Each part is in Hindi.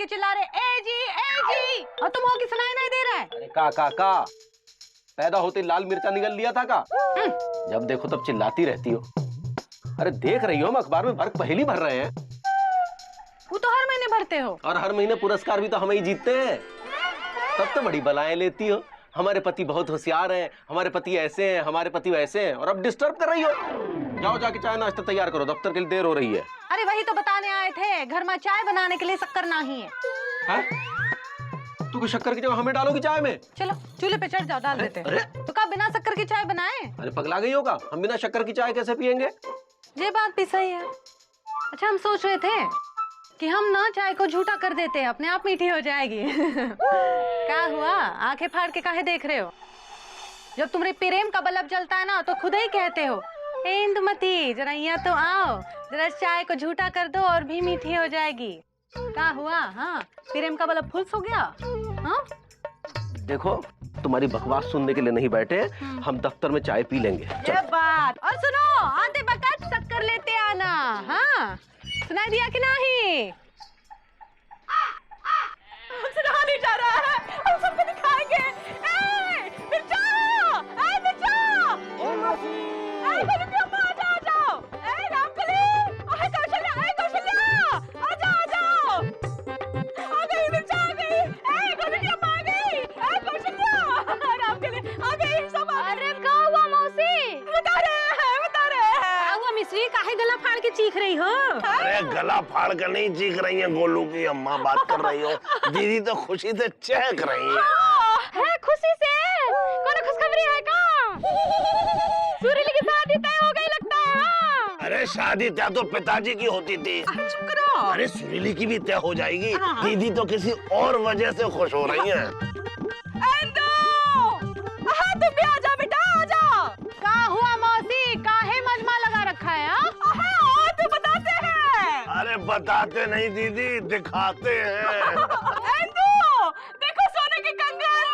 के चिल्ला रहे ए जी, और तुम हो कि सुनाई नहीं दे रहा है? अरे का पैदा होते लाल मिर्चा निगल लिया था का? जब देखो तब चिल्लाती रहती हो। अरे देख रही हो हम अखबार में वर्क पहली भर रहे हैं। वो तो हर महीने भरते हो। और हर महीने पुरस्कार भी तो हम ही जीतते हैं। तब तो बड़ी बलाएं लेती हो, हमारे पति बहुत होशियार हैं, हमारे पति ऐसे हैं, हमारे पति वैसे हैं, और अब डिस्टर्ब कर रही हो। जाओ जाके चाय नाश्ता तैयार करो, दफ्तर के लिए देर हो रही है। अरे वही तो बताने आए थे, घर में चाय बनाने के लिए शक्कर नहीं है। तू शक्कर की जगह हमें डालोगी चाय में? चलो चूल्हे पे चढ़ जाओ, डाल देते हैं। तो कब बिना शक्कर की चाय बनाए? अरे पगला गई होगा, हम बिना शक्कर की चाय कैसे पियेंगे? ये बात भी सही है। अच्छा हम सोच रहे थे कि हम ना चाय को झूठा कर देते हैं, अपने आप मीठी हो जाएगी। क्या हुआ, आंखें फाड़ के काहे देख रहे हो? जब तुम्हारे प्रेम का बल्ब जलता है ना तो खुद ही कहते हो ए इंदुमती जरा यहाँ तो आओ, जरा चाय को झूठा कर दो और भी मीठी हो जाएगी। क्या हुआ? हाँ प्रेम का बल्ब फुल हो गया। हाँ देखो तुम्हारी बकवास सुनने के लिए नहीं बैठे, हम दफ्तर में चाय पी लेंगे। ये बात। और सुनो, आते वक्त शक्कर लेते आना। हाँ सुनाई दिया कि नहीं? सुना नहीं जा रहा है, हम सबको दिखाएंगे। मिर्चा, मिर्चा, आ जाओ। रामकली, कौशल्या, आ जाओ। आ गई मिर्चा, आ गई। कौशल्या आ गई। कौशल्या, रामकली आ गई। सब अरे क्या हुआ मौसी? बता रहे हैं। हुआ मिश्री, काहे गला फाड़ के चीख रही हो? अरे गला फाड़ कर नहीं चीख रही है, गोलू की अम्मा बात कर रही हो। दीदी तो खुशी से चहक रही है। खुशी से? कौन खुशखबरी है का? सुरीली की शादी तय हो गई लगता है। अरे शादी तय तो पिताजी की होती थी। चुप करो। अरे सुरीली की भी तय हो जाएगी। दीदी तो किसी और वजह से खुश हो रही है। तुम भी आ जाओ बेटा, आ जाओ। क्या हुआ मौसी, काहे मजमा लगा रखा है? तो बताते हैं। अरे बताते नहीं दीदी, दिखाते हैं। देखो सोने के कंगन।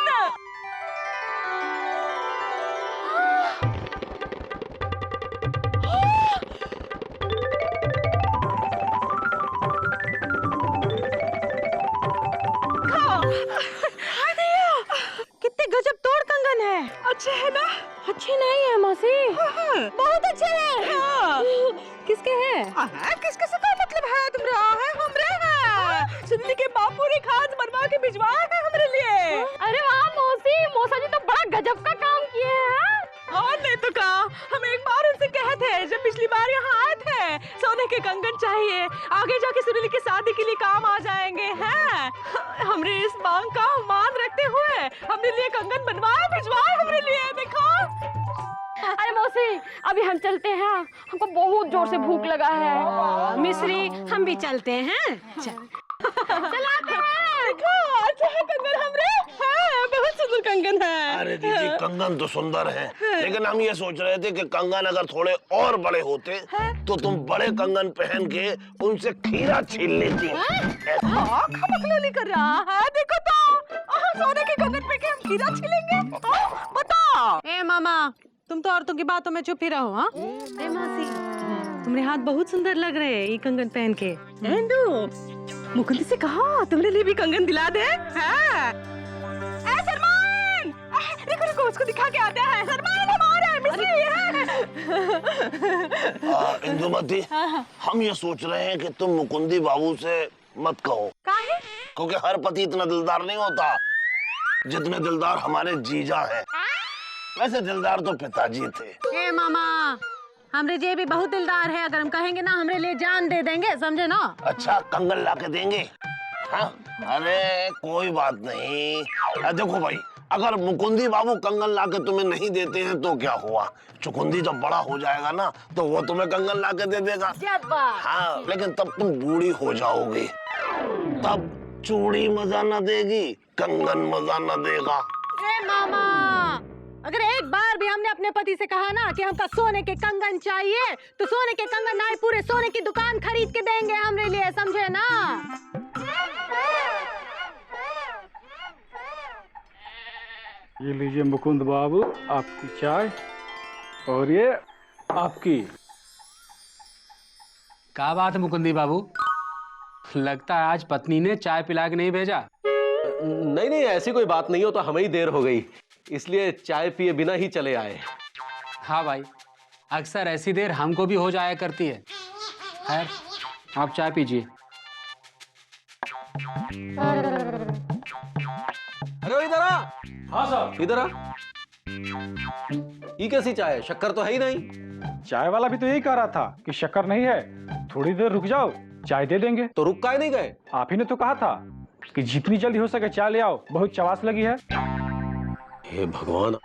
कितने गजब तोड़ कंगन है। अच्छे है ना? अच्छे नहीं है मौसी। बहुत अच्छे हैं। किसके हैं? किसके से क्या मतलब है तुम्हारा? हमरे हैं। सुनली के बापू ने खास बनवा के भिजवाया है हमरे लिए। अरे वाह मौसी, मौसा जी तो बड़ा गजब का काम किए हैं। और नहीं तो क्या, हम एक बार उनसे कहे थे जब पिछली बार यहाँ आए थे, सोने के कंगन चाहिए, आगे जाके सुनील की शादी के लिए काम आ जाएंगे। हैं हमरे इस मांग का मान रखते हुए हमने लिए कंगन बनवाए भिजवाए हमरे लिए। देखो। अरे मौसी अभी हम चलते हैं, हमको बहुत जोर से भूख लगा है। मिश्री हम भी चलते हैं। चलाते हैं। देखो अच्छा है कंगन हमरे। हाँ, बहुत सुंदर कंगन है। अरे दीदी कंगन तो सुंदर है, लेकिन हम ये सोच रहे थे कि कंगन अगर थोड़े और बड़े होते तो तुम बड़े कंगन पहन के उनसे खीरा छीन लेती। खमखलोली कर रहा है। देखो तो सोने के कंगन पे के हम खीरा छीलेंगे। बताओ। ए मामा, तुम तो औरतों की बातों में चुप ही रहो। हाँ ए मासी, तुम्हारे हाथ बहुत सुंदर लग रहे हैं ये कंगन पहन के। मुकुंद से कहा तुमने लिए भी कंगन दिला दे। सलमान, रुको उसको दिखा के आते हैं। सलमान हमारा मिश्री है। इंदुमती, हम ये सोच रहे हैं कि तुम मुकुंदी बाबू से मत कहो। काहे? क्योंकि हर पति इतना दिलदार नहीं होता जितने दिलदार हमारे जीजा हैं। वैसे दिलदार तो पिताजी थे। ए मामा, हमरे जे भी बहुत दिलदार है, अगर हम कहेंगे ना हमरे लिए जान दे देंगे, समझे ना? अच्छा कंगन ला के देंगे? हाँ? अरे कोई बात नहीं। देखो भाई, अगर मुकुंदी बाबू कंगन ला के तुम्हें नहीं देते हैं तो क्या हुआ, चुकुंदी जब बड़ा हो जाएगा ना तो वो तुम्हें कंगन ला के दे देगा। हाँ, लेकिन तब तुम बूढ़ी हो जाओगी, तब चूड़ी मजा न देगी, कंगन मजा न देगा। ए मामा, अगर एक बार भी हमने अपने पति से कहा ना कि हमका सोने के कंगन चाहिए तो सोने के कंगन ना पूरे सोने की दुकान खरीद के देंगे हमरे लिए, समझे ना? ये लीजिए मुकुंद बाबू आपकी चाय, और ये आपकी। क्या बात है मुकुंदी बाबू, लगता है आज पत्नी ने चाय पिला के नहीं भेजा। नहीं नहीं, ऐसी कोई बात नहीं हो, तो हमें ही देर हो गई, इसलिए चाय पिए बिना ही चले आए। हाँ भाई, अक्सर ऐसी देर हमको भी हो जाया करती है। खैर, आप चाय पीजिए। अरे इधर आ। हाँ साहब। इधर आ। ये कैसी चाय है? शक्कर तो है ही नहीं। चाय वाला भी तो यही कह रहा था कि शक्कर नहीं है, थोड़ी देर रुक जाओ, चाय दे देंगे। तो रुक काहे नहीं गए? आप ही ने तो कहा था कि जितनी जल्दी हो सके चाय ले आओ, बहुत चवास लगी है। हे भगवान,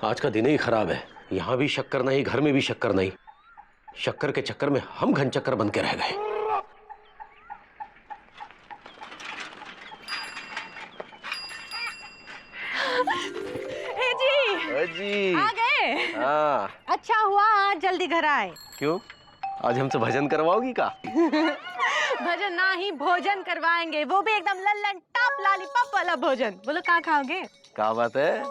आज का दिन ही खराब है। यहाँ भी शक्कर नहीं, घर में भी शक्कर नहीं। शक्कर के चक्कर में हम घन चक्कर बन के रह गए। जी आ गए? हाँ। अच्छा हुआ आज जल्दी घर आए। क्यों, आज हमसे भजन करवाओगी का? भजन ना ही भोजन करवाएंगे, वो भी एकदम लल्लन टॉप लॉलीपॉप वाला भोजन। बोलो कहाँ खाओगे? क्या बात है,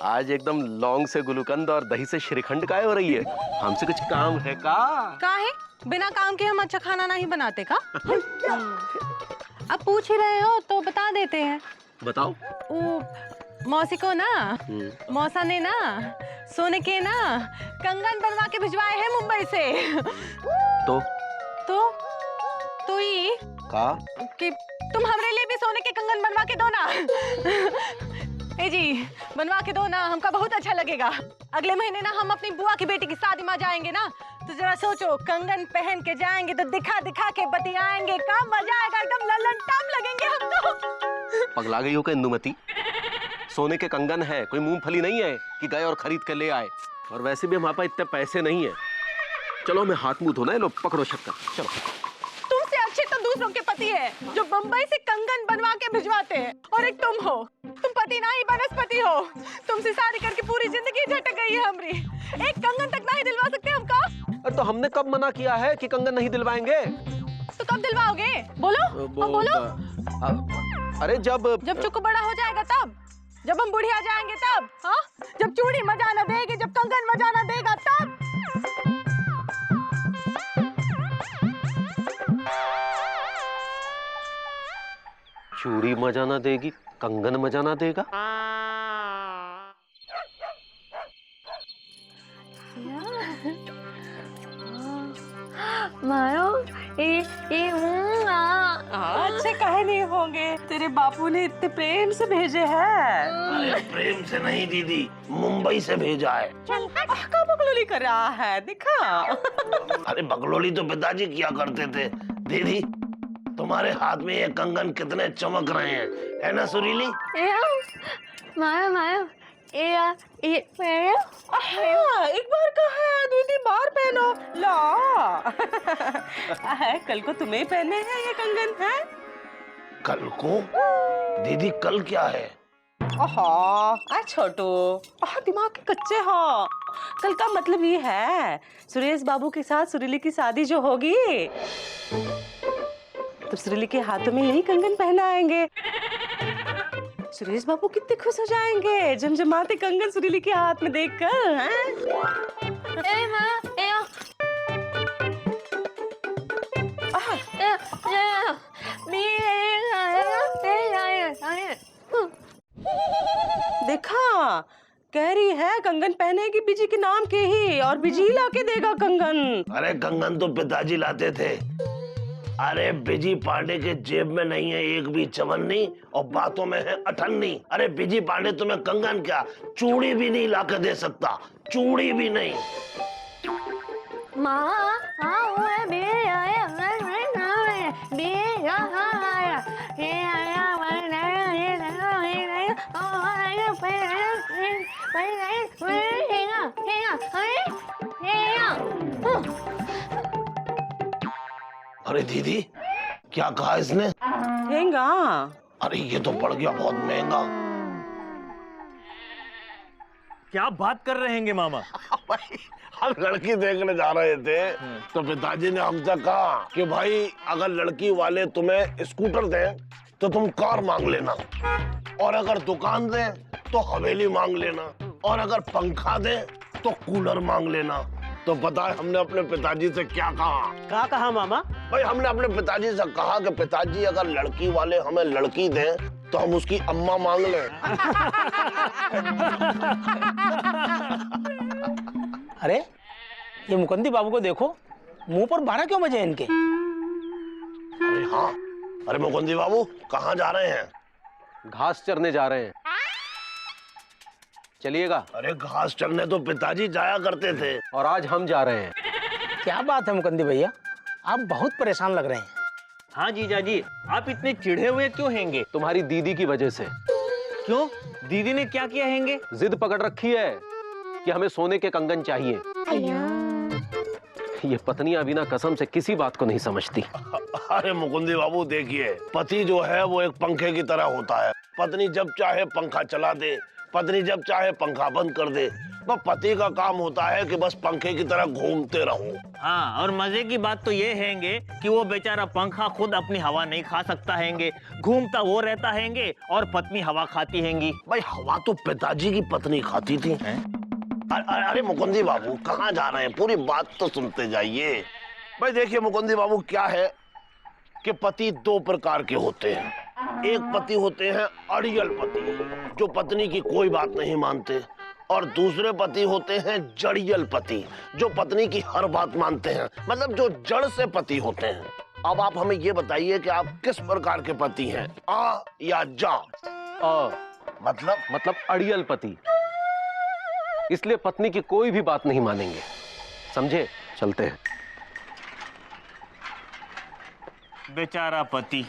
आज एकदम लौंग से गुलकंद और दही से श्रीखंड काय हो रही है? हमसे कुछ काम है का? काहे? बिना काम के हम अच्छा खाना नहीं बनाते का? अब पूछ ही रहे हो तो बता देते हैं। बताओ। वो मौसी को ना, मौसा ने ना सोने के ना कंगन बनवा के भिजवाए हैं मुंबई से। तो ये का कि तुम हमारे लिए भी सोने के कंगन बनवा के दो ना। ए जी, बनवा के दो ना, हमका बहुत अच्छा लगेगा। अगले महीने ना हम अपनी बुआ की बेटी की शादी में जाएंगे ना, तो जरा सोचो, कंगन पहन के जाएंगे तो दिखा दिखा के बतियाएंगे, का मजा आएगा, एकदम लल्लन टॉप लगेंगे हम तो। पगला गई हो क्या इंदुमती? सोने के कंगन है, कोई मूंगफली नहीं है कि गए और खरीद के ले आए। और वैसे भी हमारे पास इतने पैसे नहीं है। चलो हमें हाथ मुंह धोना है, लो पकड़ो शक्कर, चलो। तुमसे अच्छे तो दूसरों के पति है जो बम्बई से कंगन बनवा के भिजवाते हैं, और एक तुम हो, तुम पति ना ही बनस्पति हो। तुमसे शादी करके पूरी जिंदगी झटक गई है हमारी, एक कंगन तक नहीं दिलवा सकते हमका। अरे तो हमने कब मना किया है कि कंगन नहीं दिलवाएंगे? तो कब दिलवाओगे? बोलो बोलो। अरे जब चुक बड़ा हो जाएगा तब, जब हम बुढ़िया जाएंगे तब, हाँ? जब चूड़ी मजा न देगी, जब कंगन मजा न देगा तब। चूड़ी मजा ना देगी, कंगन मजा ना देगा। मायो, अच्छे काहे नहीं होंगे, तेरे बापू ने इतने प्रेम से भेजे हैं। अरे प्रेम से नहीं दीदी, मुंबई से भेजा है। का बकलोली कर रहा है, दिखा। अरे बकलोली तो पिताजी किया करते थे। दीदी, तुम्हारे हाथ में ये कंगन कितने चमक रहे हैं, है ना सुरीली? मायो मायो, एक बार कहा दीदी, बार पहनो ला। कल को तुम्हें पहने हैं ये कंगन, है? कल को? दीदी कल क्या है? छोटू, दिमाग के कच्चे हो। कल का मतलब ये है, सुरेश बाबू के साथ सुरीली की शादी जो होगी, तो सुरीली के हाथों में यही कंगन पहनाएंगे। सुरेश बाबू कितने खुश हो जाएंगे झमझमाते कंगन सुरीली के हाथ में देखकर, देखा, कह रही है कंगन पहनेगी बिजी के नाम के ही, और बिजी ला के देगा कंगन। अरे कंगन तो पिताजी लाते थे। अरे बिजी पांडे के जेब में नहीं है एक भी चवन्नी, और बातों में है अठन्नी। अरे बिजी पांडे तुम्हें कंगन क्या, चूड़ी भी नहीं लाकर दे सकता, चूड़ी भी नहीं। अरे दीदी, क्या कहा इसने? महंगा। अरे ये तो पड़ गया बहुत महंगा। क्या बात कर रहे हैं मामा? भाई हम लड़की देखने जा रहे थे, तो पिताजी ने हमसे कहा कि भाई अगर लड़की वाले तुम्हें स्कूटर दें तो तुम कार मांग लेना, और अगर दुकान दें तो हवेली मांग लेना, और अगर पंखा दें तो कूलर मांग लेना। तो पता है हमने अपने पिताजी से क्या कहा? क्या कहा मामा? भाई हमने अपने पिताजी से कहा कि पिताजी अगर लड़की वाले हमें लड़की दें तो हम उसकी अम्मा मांग लें। अरे ये मुकंदी बाबू को देखो, मुंह पर 12 क्यों बजे इनके? अरे हाँ, अरे मुकुंदी बाबू कहाँ जा रहे हैं? घास चरने जा रहे हैं, चलिएगा। अरे घास चरने तो पिताजी जाया करते थे। और आज हम जा रहे हैं। क्या बात है मुकंदी भैया, आप बहुत परेशान लग रहे हैं। हाँ जीजा जी, आप इतने चिढ़े हुए क्यों हैंगे? तुम्हारी दीदी की वजह से। क्यों? दीदी ने क्या किया हैंगे? जिद पकड़ रखी है कि हमें सोने के कंगन चाहिए। ये पत्नियां बिना कसम से किसी बात को नहीं समझती। अरे मुकुंदी बाबू देखिए, पति जो है वो एक पंखे की तरह होता है। पत्नी जब चाहे पंखा चला दे, पत्नी जब चाहे पंखा बंद कर दे। बस पति का काम होता है कि बस पंखे की तरह घूमते रहो। हाँ, और मजे की बात तो ये हैंगे कि वो बेचारा पंखा खुद अपनी हवा नहीं खा सकता हैंगे, घूमता वो रहता हैंगे और पत्नी हवा खाती हैंगी। भाई हवा तो पिताजी की पत्नी खाती थी। अरे मुकुंदी बाबू कहाँ जा रहे हैं? पूरी बात तो सुनते जाइए। भाई देखिए मुकुंदी बाबू, क्या है कि पति 2 प्रकार के होते हैं। एक पति होते हैं अड़ियल पति, जो पत्नी की कोई बात नहीं मानते, और दूसरे पति होते हैं जड़ियल पति, जो पत्नी की हर बात मानते हैं, मतलब जो जड़ से पति होते हैं। अब आप हमें ये बताइए कि आप किस प्रकार के पति हैं, आ या जा? मतलब अड़ियल पति, इसलिए पत्नी की कोई भी बात नहीं मानेंगे, समझे? चलते हैं। बेचारा पति,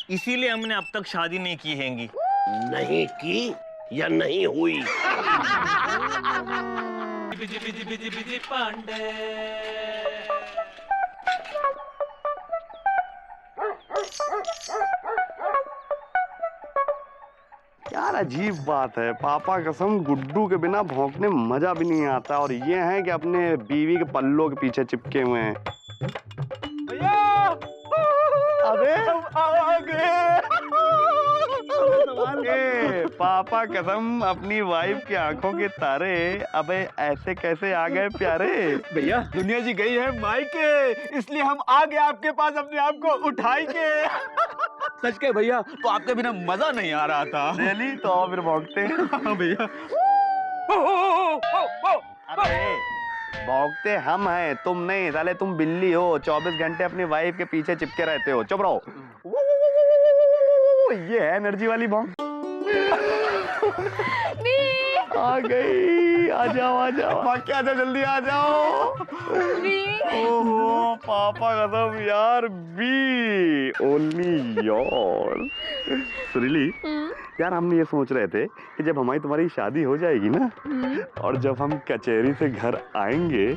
इसीलिए हमने अब तक शादी नहीं की हैंगी। नहीं की या नहीं हुई? यार अजीब बात है, पापा कसम गुड्डू के बिना भौंकने मजा भी नहीं आता, और ये हैं कि अपने बीवी के पल्लों के पीछे चिपके हुए हैं। अबे पापा कसम अपनी वाइफ की आंखों के तारे, अबे ऐसे कैसे आ गए प्यारे? भैया दुनिया जी गई है मायके, इसलिए हम आ गए आपके पास अपने आप को उठाई के। सच के भैया, तो आपके बिना मजा नहीं आ रहा था। रियली? तो फिर भौंकते हैं। हाँ भैया। अरे भौंकते हम हैं, तुम नहीं। साले तुम बिल्ली हो, 24 घंटे अपनी वाइफ के पीछे चिपके रहते हो। चुप रहो। ये है एनर्जी वाली भौंक। आ गई, आ जाओ आ जाओ, भाग के आ जाओ, जल्दी आ जाओ। ओहो पापा कसम यार, बी ओनली योर। सुरीली यार, हम ये सोच रहे थे कि जब हमारी तुम्हारी शादी हो जाएगी ना, और जब हम कचहरी से घर आएंगे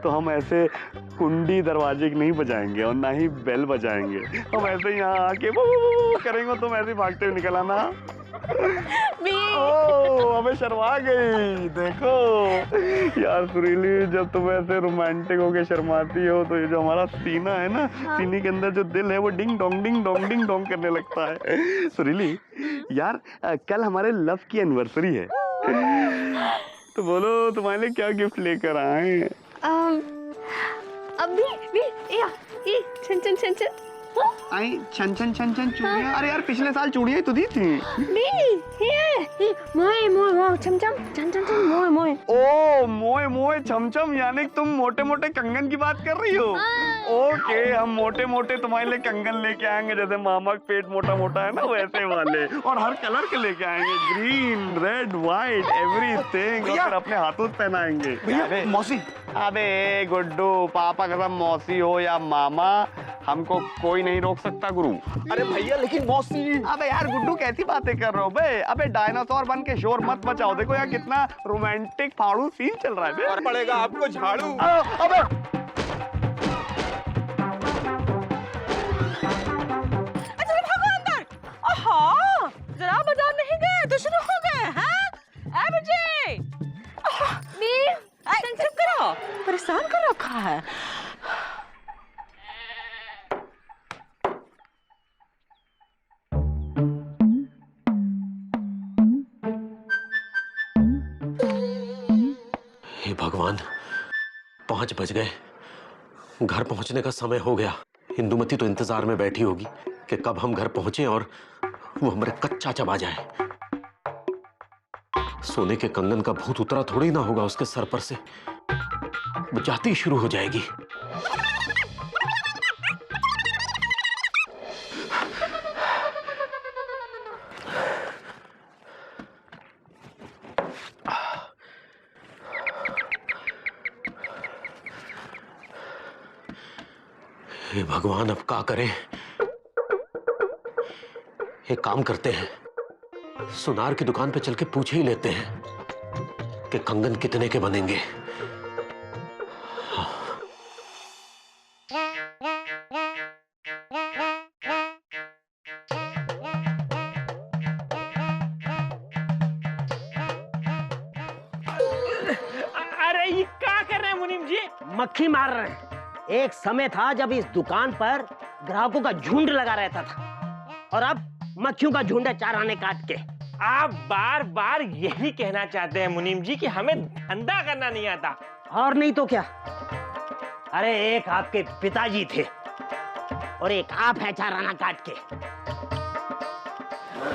तो हम ऐसे कुंडी दरवाजे की नहीं बजाएंगे और ना ही बेल बजाएंगे। हम ऐसे यहाँ आके वो करेंगे, तुम ऐसे भागते हुए निकल आना। ओह हमें शर्मा गई। देखो यार सुरीली, जब तुम ऐसे रोमांटिक होके शर्माती हो तो ये जो हमारा सीना है ना, सीने के अंदर जो दिल है वो डिंग डोंग करने लगता है। सुरीली यार, कल हमारे लव की एनिवर्सरी है, तो बोलो तुम्हारे लिए क्या गिफ्ट लेकर आए? अभी आई छन चूड़ियां। अरे यार पिछले साल चूड़ियां तो दी थी। ओ मोए छमछम, यानी तुम मोटे मोटे कंगन की बात कर रही हो? ओके, हम मोटे मोटे तुम्हारे लिए कंगन लेके आएंगे, जैसे मामा का पेट मोटा मोटा है ना वैसे वाले, और हर कलर के लेके आएंगे, ग्रीन रेड व्हाइट एवरीथिंग, और फिर अपने हाथों से पहनाएंगे। मौसी। अबे गुड्डू, पापा कसम मौसी हो या मामा, हमको कोई नहीं रोक सकता गुरु। अरे भैया लेकिन मौसी। अबे यार गुड्डू कैसी बातें कर रहे हो बे? अबे डायनासोर बन के शोर मत मचाओ। देखो यार कितना रोमांटिक फाड़ू सीन चल रहा है बे। और पड़ेगा आपको झाड़ू। अबे जरा बाजार नहीं गए तो शुरू हो गए हैं? बच्चे चुप करो, परेशान कर रखा है। हे भगवान, 5 बज गए, घर पहुंचने का समय हो गया। इंदुमती तो इंतजार में बैठी होगी कि कब हम घर पहुंचे और वो हमारे कच्चा चबा जाए। सोने के कंगन का भूत उतरा थोड़ी ना होगा उसके सर पर से, वो जाती ही शुरू हो जाएगी। हे भगवान, अब क्या करें? एक काम करते हैं, सुनार की दुकान पे चल के पूछ ही लेते हैं कि कंगन कितने के बनेंगे। अरे ये क्या कर रहे हैं मुनीम जी? मक्खी मार रहे हैं। एक समय था जब इस दुकान पर ग्राहकों का झुंड लगा रहता था, और अब मक्खियों का झुंड है 4 आने काट के। आप बार बार यही कहना चाहते हैं मुनीम जी कि हमें धंधा करना नहीं आता। और नहीं तो क्या। अरे एक आपके पिताजी थे और एक आप है 4 आना काट के।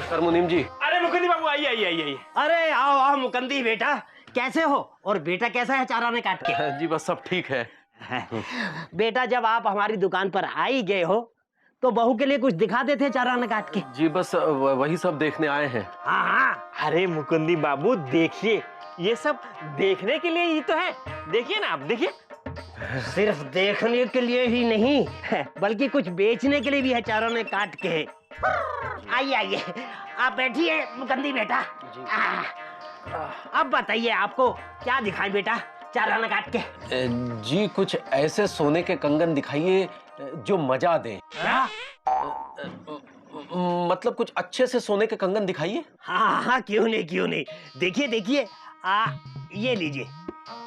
सर मुनीम जी। अरे मुकुंदी बाबू, आइए आइए आइए। अरे आओ आओ मुकंदी बेटा, कैसे हो? और बेटा कैसा है 4 आने काट के? जी बस सब ठीक है। बेटा, जब आप हमारी दुकान पर आ ही गए हो तो बहू के लिए कुछ दिखा देते 4 आने काट के। जी बस वही सब देखने आए हैं। हाँ हाँ। अरे मुकुंदी बाबू देखिए, ये सब देखने के लिए ही तो है। देखिए ना, आप देखिए। सिर्फ देखने के लिए ही नहीं, बल्कि कुछ बेचने के लिए भी है 4 आने काट के। आइए आइए, आप बैठिए मुकंदी बेटा। अब बताइए आपको क्या दिखाएं बेटा 4 आना काट के? जी कुछ ऐसे सोने के कंगन दिखाइए जो मजा दे। क्या? मतलब कुछ अच्छे से सोने के कंगन दिखाइए। हाँ हाँ, क्यों नहीं क्यों नहीं। देखिए देखिए, ये लीजिए,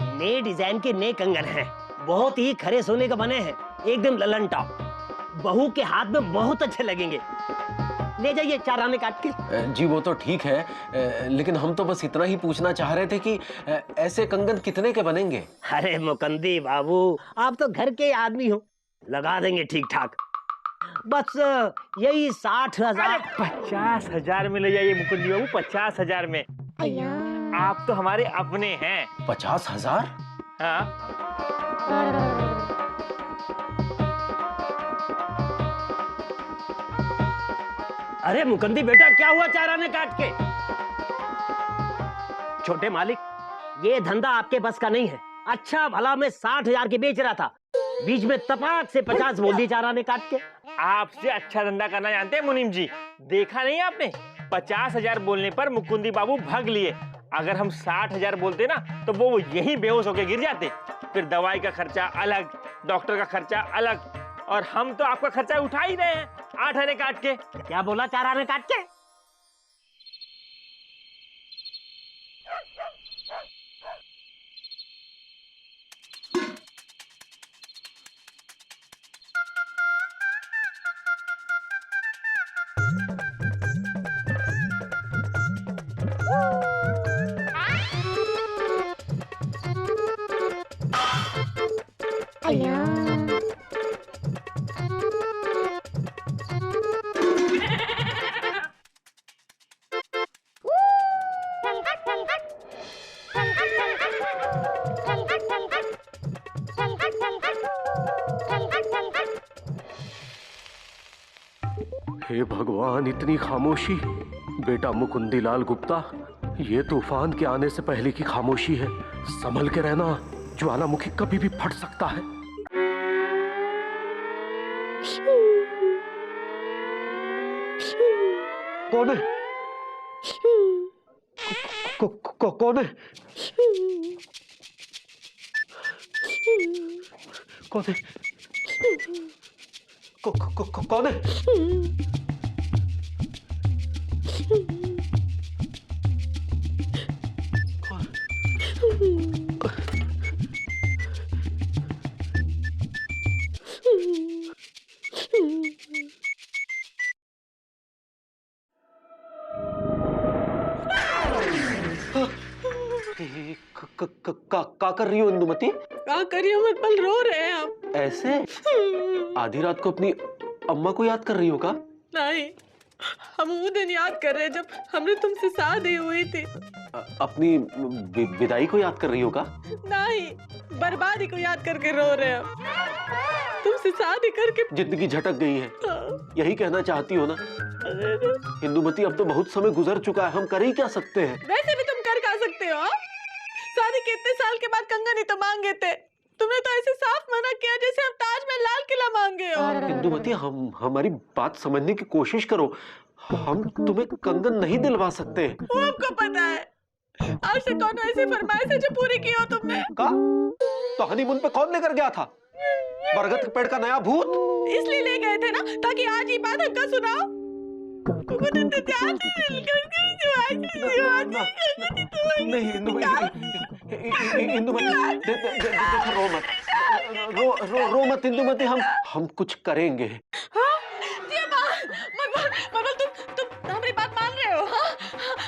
नए डिजाइन के नए कंगन हैं, बहुत ही खरे सोने का बने हैं, एकदम ललन टॉप। बहू के हाथ में बहुत अच्छे लगेंगे। ले जाइए 4 आने काट के। जी वो तो ठीक है, लेकिन हम तो बस इतना ही पूछना चाह रहे थे कि ऐसे कंगन कितने के बनेंगे? अरे मुकंदी बाबू, आप तो घर के आदमी हो, लगा देंगे ठीक ठाक। बस यही 60,000। 50,000 में ले जाइए मुकुंदी बाबू, 50,000 में। आप तो हमारे अपने हैं। 50,000? हाँ। अरे मुकंदी बेटा, क्या हुआ 4 आने काट के? छोटे मालिक, ये धंधा आपके बस का नहीं है। अच्छा भला मैं 60,000 के बेच रहा था, बीच में तपाक से 50 बोल दी 4 आने काट के। आपसे अच्छा धंधा करना जानते हैं मुनीम जी। देखा नहीं आपने, 50,000 बोलने पर मुकुंदी बाबू भाग लिए। अगर हम 60,000 बोलते ना तो वो यही बेहोश होके गिर जाते। फिर दवाई का खर्चा अलग, डॉक्टर का खर्चा अलग, और हम तो आपका खर्चा उठा ही रहे हैं 8 आने काट के। क्या बोला 4 आने काट के? हे भगवान, इतनी खामोशी। बेटा मुकुंदी लाल गुप्ता, ये तूफान के आने से पहले की खामोशी है। संभल के रहना, ज्वालामुखी कभी भी फट सकता है। कौन है? कौन है? कौन है? कौन है? का कर रही हो इंदुमती? क्या करिए मत पल, रो रहे हैं हम। ऐसे आधी रात को अपनी अम्मा को याद कर रही हो का? नहीं, हम वो दिन याद कर रहे हैं जब हमने तुमसे शादी हुई थी। अपनी विदाई को याद कर रही हो का? नहीं, बर्बादी को याद करके रो रहे हैं हम। तुमसे शादी करके जिंदगी झटक गई है, यही कहना चाहती हो ना? इंदुमती, अब तो बहुत समय गुजर चुका है, हम कर ही क्या सकते हैं? वैसे भी तुम कर क्या सकते हो? शादी के इतने साल के बाद कंगन ही तो मांगे थे। तुमने तो ऐसे साफ मना किया जैसे हम ताजमहल लाल किला मांगे हो। इंदुमती, हमारी बात समझने की कोशिश करो। हम तुम्हें कंगन नहीं दिलवा सकते। वो हमको पता है। आज तक कौन ऐसी फरमाइश है जो पूरी की हो तुमने? का? तो हनीमून पे कौन लेकर गया था? बरगद के पेड़ का नया भूत? इसलिए ले गए थे ना, ताकि आज ये बात हमको सुनाओ। नहीं इंदुमती, देखो, रो मत इंदुमती, हम कुछ करेंगे। तुम हमारी बात मान रहे हो?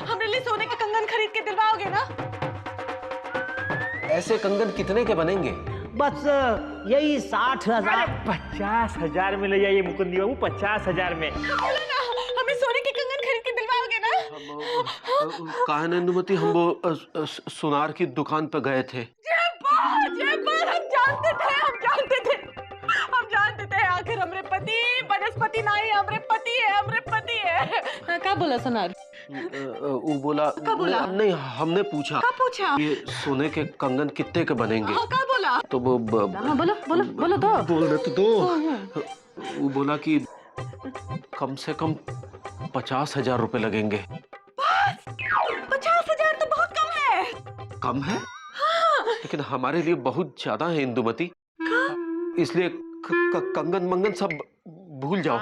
हमारे लिए सोने के कंगन खरीद के दिलवाओगे ना? ऐसे कंगन कितने के बनेंगे? बस यही 60,000। 50,000 में ले जाइए मुकुंदी बाबू, 50,000 में। बोलो ना, हमें सोने के कंगन खरीद के दिलवाओगे ना? कहा ना इंदुमती, हम वो सुनार की दुकान पे गए थे। हम जानते थे आखिर हमरे पति बनस्पति नहीं, हमरे पति है। क्या बोला सुनार? वो बोला, बोला? नहीं, हमने पूछा क्या पूछा? ये सोने के कंगन कितने के बनेंगे? क्या बोला? तो वो बोलो तो। बोल रहे तो वो बोला कि कम से कम 50,000 रुपए लगेंगे। 50,000 तो बहुत कम है। कम है? लेकिन हमारे लिए बहुत ज्यादा है इंदुमती, इसलिए कंगन मंगन सब भूल जाओ।